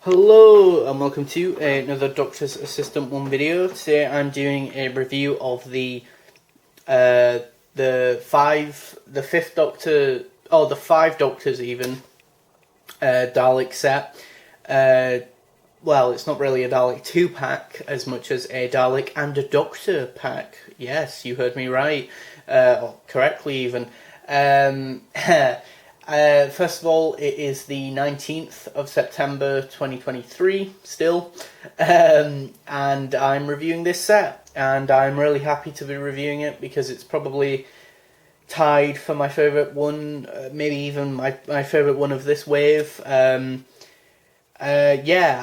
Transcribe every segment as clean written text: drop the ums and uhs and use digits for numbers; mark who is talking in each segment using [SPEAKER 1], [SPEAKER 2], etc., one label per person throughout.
[SPEAKER 1] Hello and welcome to another Doctor's Assistant 1 video. Today I'm doing a review of the fifth Doctor, or the 5 Doctors even, Dalek set. Well, it's not really a Dalek 2-pack as much as a Dalek and a Doctor pack. Yes, you heard me right, or correctly even. First of all, it is the 19th of September 2023 still, and I'm reviewing this set, and I'm really happy to be reviewing it because it's probably tied for my favourite one, maybe even my favourite one of this wave. Yeah,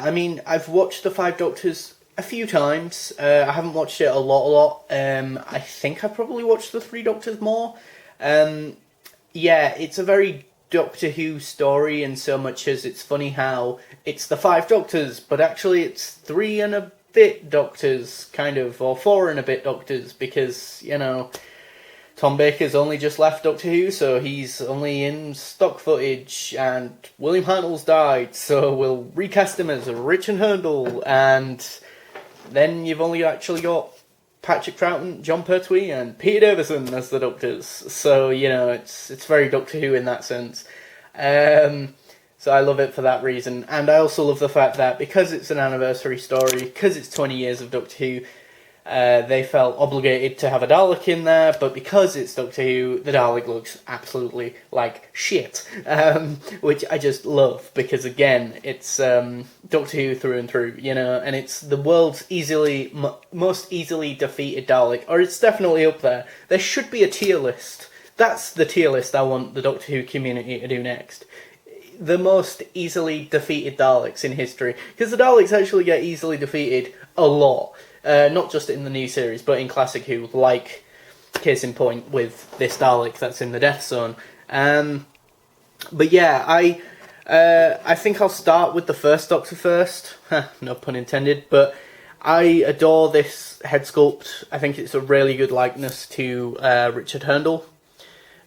[SPEAKER 1] I mean, I've watched the 5 Doctors a few times. I haven't watched it a lot. I think I probably watched the 3 Doctors more. Yeah, it's a very Doctor Who story in so much as it's funny how it's the 5 Doctors, but actually it's 3 and a bit Doctors, kind of, or 4 and a bit Doctors, because, you know, Tom Baker's only just left Doctor Who, so he's only in stock footage, and William Hartnell's died, so we'll recast him as Richard Hurndall, and then you've only actually got Patrick Troughton, John Pertwee, and Peter Davison as the Doctors. So, you know, it's very Doctor Who in that sense. So I love it for that reason. And I also love the fact that because it's an anniversary story, because it's 20 years of Doctor Who, they felt obligated to have a Dalek in there, but because it's Doctor Who, the Dalek looks absolutely like shit. Which I just love, because again, it's Doctor Who through and through, you know, and it's the world's most easily defeated Dalek, or it's definitely up there. There should be a tier list. That's the tier list I want the Doctor Who community to do next. The most easily defeated Daleks in history, because the Daleks actually get easily defeated a lot. Not just in the new series, but in Classic Who, like, case in point with this Dalek that's in the Death Zone. But yeah, I think I'll start with the first Doctor first. No pun intended, but I adore this head sculpt. I think it's a really good likeness to Richard Hurndall.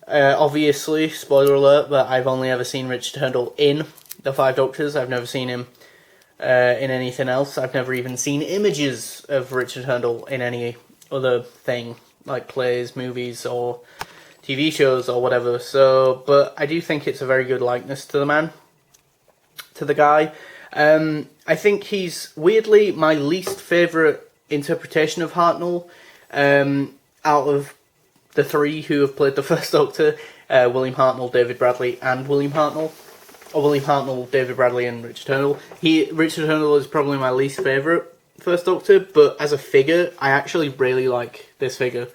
[SPEAKER 1] Obviously, spoiler alert, but I've only ever seen Richard Hurndall in the 5 Doctors. I've never seen him in anything else. I've never even seen images of Richard Hurndall in any other thing, like plays, movies, or TV shows, or whatever. So, but I do think it's a very good likeness to the man, to the guy. I think he's, weirdly, my least favourite interpretation of Hartnell, out of the 3 who have played the first Doctor, William Hartnell, David Bradley, and William Hartnell. Or William Hartnell, David Bradley, and Richard Hurndall. Richard Hurndall is probably my least favourite First Doctor, but as a figure, I actually really like this figure.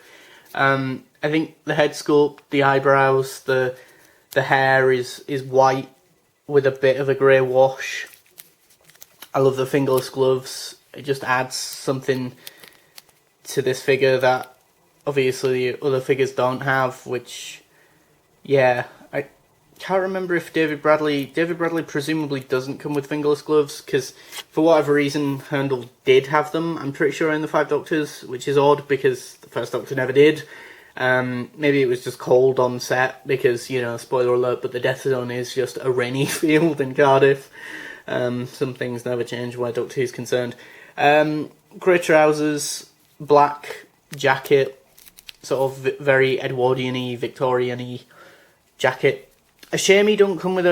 [SPEAKER 1] I think the head sculpt, the eyebrows, the hair is white with a bit of a grey wash. I love the fingerless gloves. It just adds something to this figure that obviously other figures don't have, which, yeah, can't remember if David Bradley presumably doesn't come with fingerless gloves, because for whatever reason Hurndall did have them, I'm pretty sure, in the 5 Doctors, which is odd because the first Doctor never did. Maybe it was just cold on set because, you know, spoiler alert, but the Death Zone is just a rainy field in Cardiff. Some things never change where Doctor Who's concerned. Grey trousers, black jacket, sort of very Edwardian-y, Victorian-y jacket. A shame he don't come with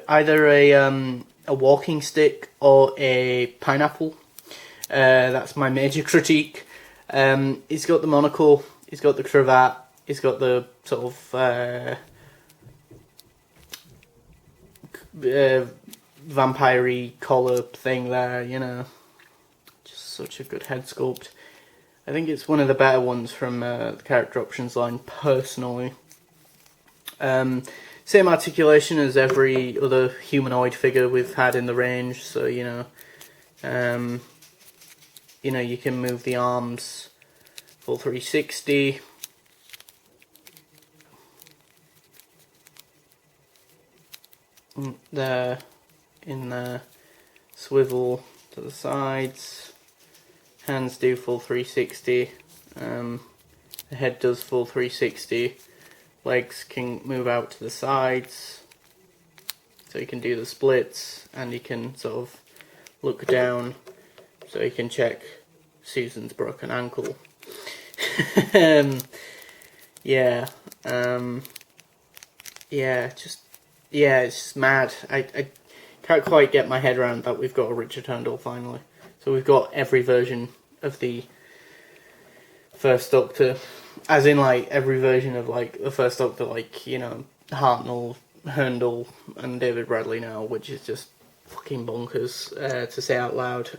[SPEAKER 1] either a walking stick or a pineapple. That's my major critique. He's got the monocle, he's got the cravat, he's got the sort of vampire-y collar thing there, you know. Just such a good head sculpt. I think it's one of the better ones from the character options line, personally. Same articulation as every other humanoid figure we've had in the range, so, you know, you can move the arms full 360. There, in there, swivel to the sides, hands do full 360, the head does full 360, legs can move out to the sides, so you can do the splits, and you can sort of look down so he can check Susan's broken ankle. Yeah, it's just mad. I can't quite get my head around that we've got a Richard Handel finally. So we've got every version of the First Doctor, as in like every version of like the First Doctor, like, you know, Hartnell, Herndl, and David Bradley now, which is just fucking bonkers to say out loud.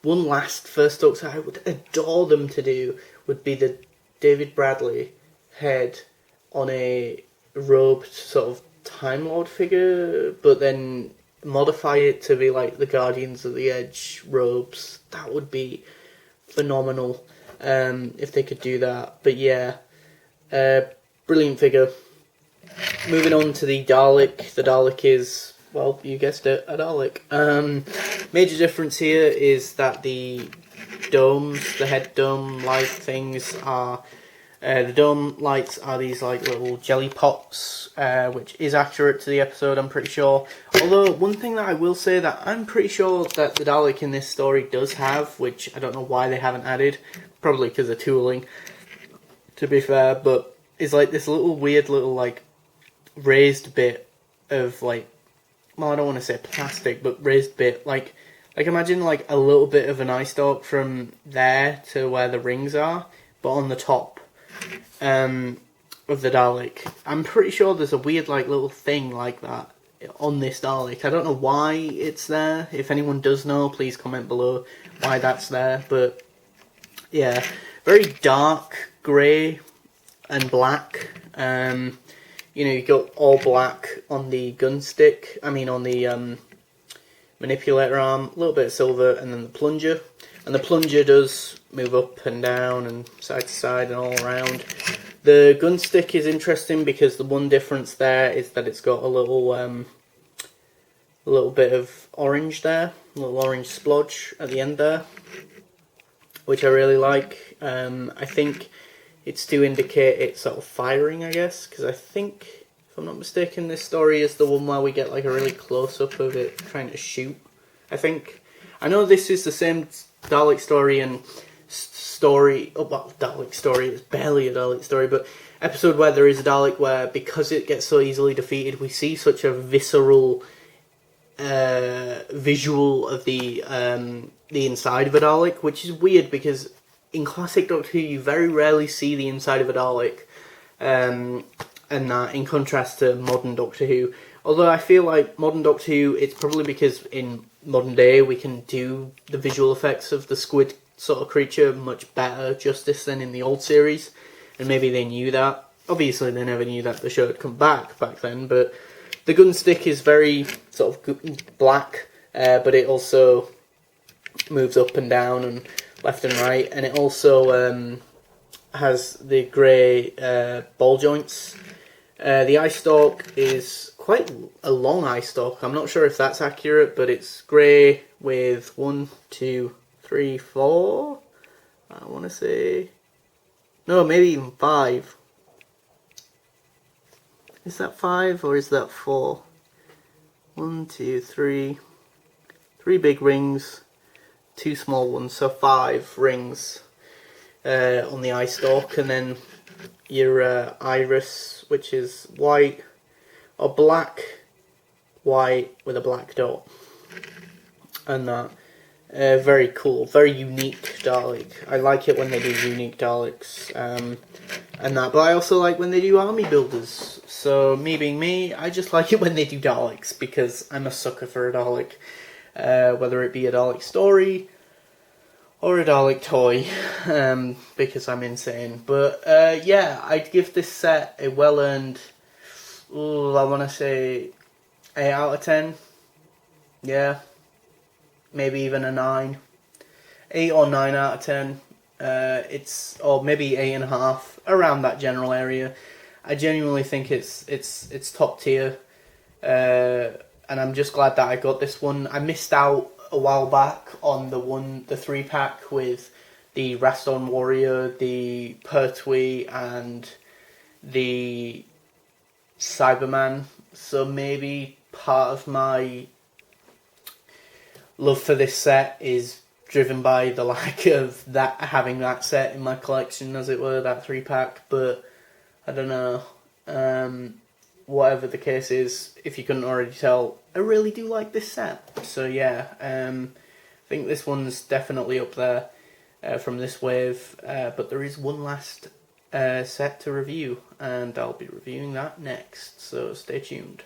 [SPEAKER 1] One last First Doctor I would adore them to do would be the David Bradley head on a robed sort of Time Lord figure, but then modify it to be like the Guardians of the Edge robes. That would be phenomenal if they could do that. But yeah, brilliant figure. Moving on to the Dalek. The Dalek is, well, you guessed it, a Dalek. Major difference here is that the domes, the head dome light things are, the dome lights are these like little jelly pops, which is accurate to the episode, I'm pretty sure. Although, one thing that I will say that I'm pretty sure that the Dalek in this story does have, which I don't know why they haven't added, probably because of tooling, to be fair, but is like this little weird little like raised bit of like, well, I don't want to say plastic, but raised bit, like imagine like a little bit of an eye stalk from there to where the rings are, but on the top of the Dalek. I'm pretty sure there's a weird like little thing like that on this Dalek. I don't know why it's there. If anyone does know, please comment below why that's there. But yeah, very dark grey and black. You know, you got all black on the gun stick. I mean, on the manipulator arm, a little bit of silver, and then the plunger. And the plunger does move up and down and side to side and all around. The gun stick is interesting because the one difference there is that it's got a little bit of orange there, a little orange splodge at the end there, which I really like. I think it's to indicate it's sort of firing, I guess, because I think, if I'm not mistaken, this story is the one where we get like a really close-up of it trying to shoot, I think. I know this is the same Dalek story and story, oh, well, Dalek story, it's barely a Dalek story, but episode where there is a Dalek where, because it gets so easily defeated, we see such a visceral visual of the inside of a Dalek, which is weird because in classic Doctor Who you very rarely see the inside of a Dalek, and that in contrast to modern Doctor Who. Although I feel like modern Doctor Who, it's probably because in modern day we can do the visual effects of the squid sort of creature much better justice than in the old series, and maybe they knew that. Obviously they never knew that the show had come back then, but the gun stick is very sort of black, but it also moves up and down and left and right, and it also has the grey ball joints. The eye stalk is quite a long eye stalk. I'm not sure if that's accurate, but it's grey with 1, 2, 3, 4. I want to say, no, maybe even 5. Is that 5 or is that 4? 1, 2, 3. 3 big rings, 2 small ones, so 5 rings on the eye stalk, and then your iris, which is white or black, white with a black dot, and that. Very cool, very unique Dalek. I like it when they do unique Daleks, and that, but I also like when they do army builders. So me being me, I just like it when they do Daleks, because I'm a sucker for a Dalek. Whether it be a Dalek story or a Dalek toy, because I'm insane. But yeah, I'd give this set a well-earned, I want to say 8 out of 10. Yeah, maybe even a 9. 8 or 9 out of 10. It's, or maybe 8.5, around that general area. I genuinely think it's top tier, and I'm just glad that I got this one. I missed out a while back on the 3-pack with the Raston Warrior, the Pertwee, and the Cyberman. So maybe part of my love for this set is driven by the lack of that having that set in my collection, as it were, that 3-pack. But I don't know. Whatever the case is, if you couldn't already tell, I really do like this set. So yeah, I think this one's definitely up there from this wave. But there is one last set to review, and I'll be reviewing that next. So stay tuned.